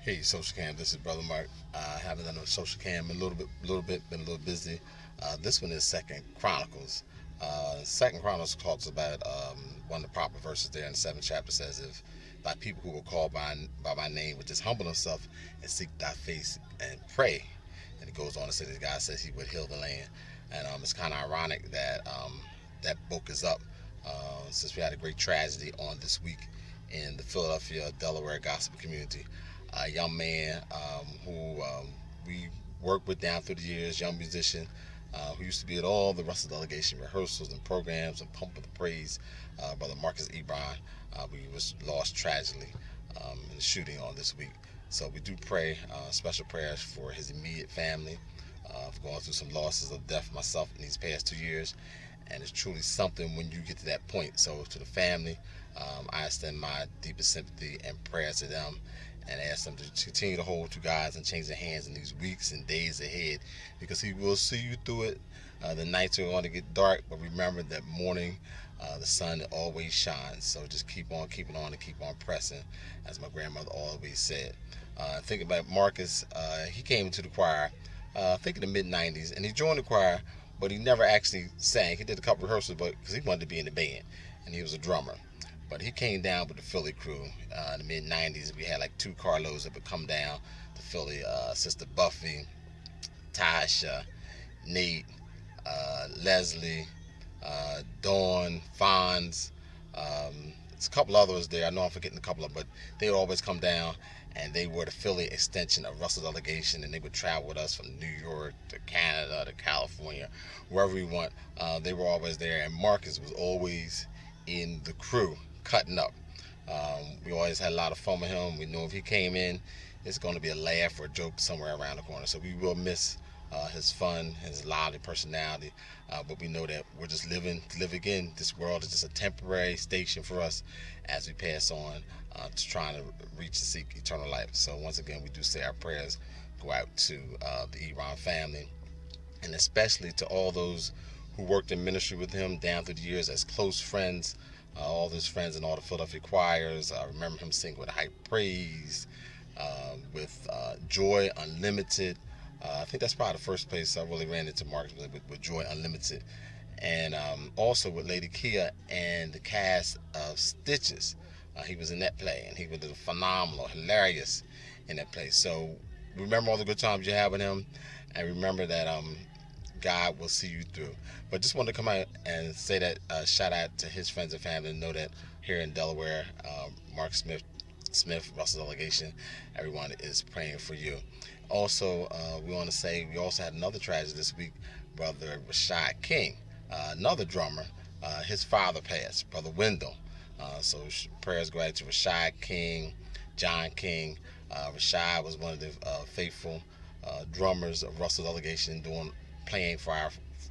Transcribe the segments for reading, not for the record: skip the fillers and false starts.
Hey, Social Cam. This is Brother Mark. I haven't done a Social Cam in been a little busy. This one is Second Chronicles. Second Chronicles talks about one of the proper verses there in the seventh chapter says, "If thy people who will call by my name would just humble themselves and seek thy face and pray," and it goes on to say that God says He would heal the land. And it's kind of ironic that that book is up since we had a great tragedy on this week in the Philadelphia, Delaware gospel community. A young man who we worked with down through the years, young musician who used to be at all the Russell delegation rehearsals and programs and Pump of the Praise, Brother Marcus Ebron. We was lost tragically in the shooting on this week. So we do pray special prayers for his immediate family. I've gone through some losses of death myself in these past 2 years, and it's truly something when you get to that point. So to the family, I extend my deepest sympathy and prayers to them, and ask them to continue to hold to God's and change their hands in these weeks and days ahead, because He will see you through it. The nights are going to get dark, but remember that morning, the sun always shines. So just keep on keeping on and keep on pressing, as my grandmother always said. Think about Marcus. He came into the choir, I think in the mid '90s, and he joined the choir, but he never actually sang. He did a couple rehearsals, but because he wanted to be in the band, and he was a drummer. But he came down with the Philly crew in the mid '90s. We had like two carloads that would come down to Philly. Sister Buffy, Tasha, Nate, Leslie, Dawn, Fonz. There's a couple others there. I know I'm forgetting a couple of them, but they would always come down, and they were the Philly extension of Russell delegation, and they would travel with us from New York to Canada to California, wherever we went. They were always there, and Marcus was always in the crew cutting up. We always had a lot of fun with him. We knew if he came in, it's going to be a laugh or a joke somewhere around the corner. So we will miss his fun, his lively personality. But we know that we're just living to live again. This world is just a temporary station for us as we pass on to trying to reach and seek eternal life. So once again, we do say our prayers go out to the Iran family, and especially to all those who worked in ministry with him down through the years as close friends. All his friends in all the Philadelphia choirs. I remember him singing with High Praise, with Joy Unlimited. I think that's probably the first place I really ran into Marcus with Joy Unlimited. And also with Lady Kia and the cast of Stitches. He was in that play, and he was phenomenal, hilarious in that play. So remember all the good times you had with him, and remember that God will see you through. But just wanted to come out and say that shout out to his friends and family, and know that here in Delaware, Mark Smith, Russell delegation, everyone is praying for you. Also, we want to say we also had another tragedy this week. Brother Rashad King, another drummer, his father passed, Brother Wendell. So prayers go out to Rashad King, John King. Rashad was one of the faithful drummers of Russell delegation playing for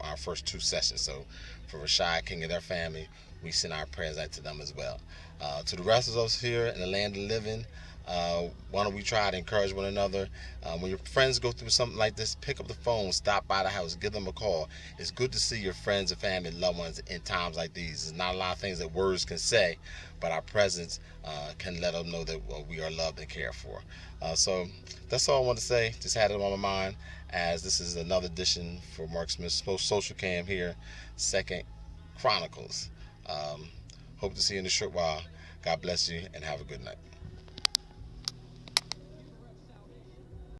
our first two sessions. So for Rashad King and their family, we send our prayers out to them as well. To the rest of us here in the land of the living, why don't we try to encourage one another? When your friends go through something like this, pick up the phone, stop by the house, give them a call. It's good to see your friends and family and loved ones in times like these. There's not a lot of things that words can say, but our presence can let them know that we are loved and cared for. So that's all I want to say. Just had it on my mind, as this is another edition for Mark Smith's Social Cam here, Second Chronicles. Hope to see you in a short while. God bless you and have a good night.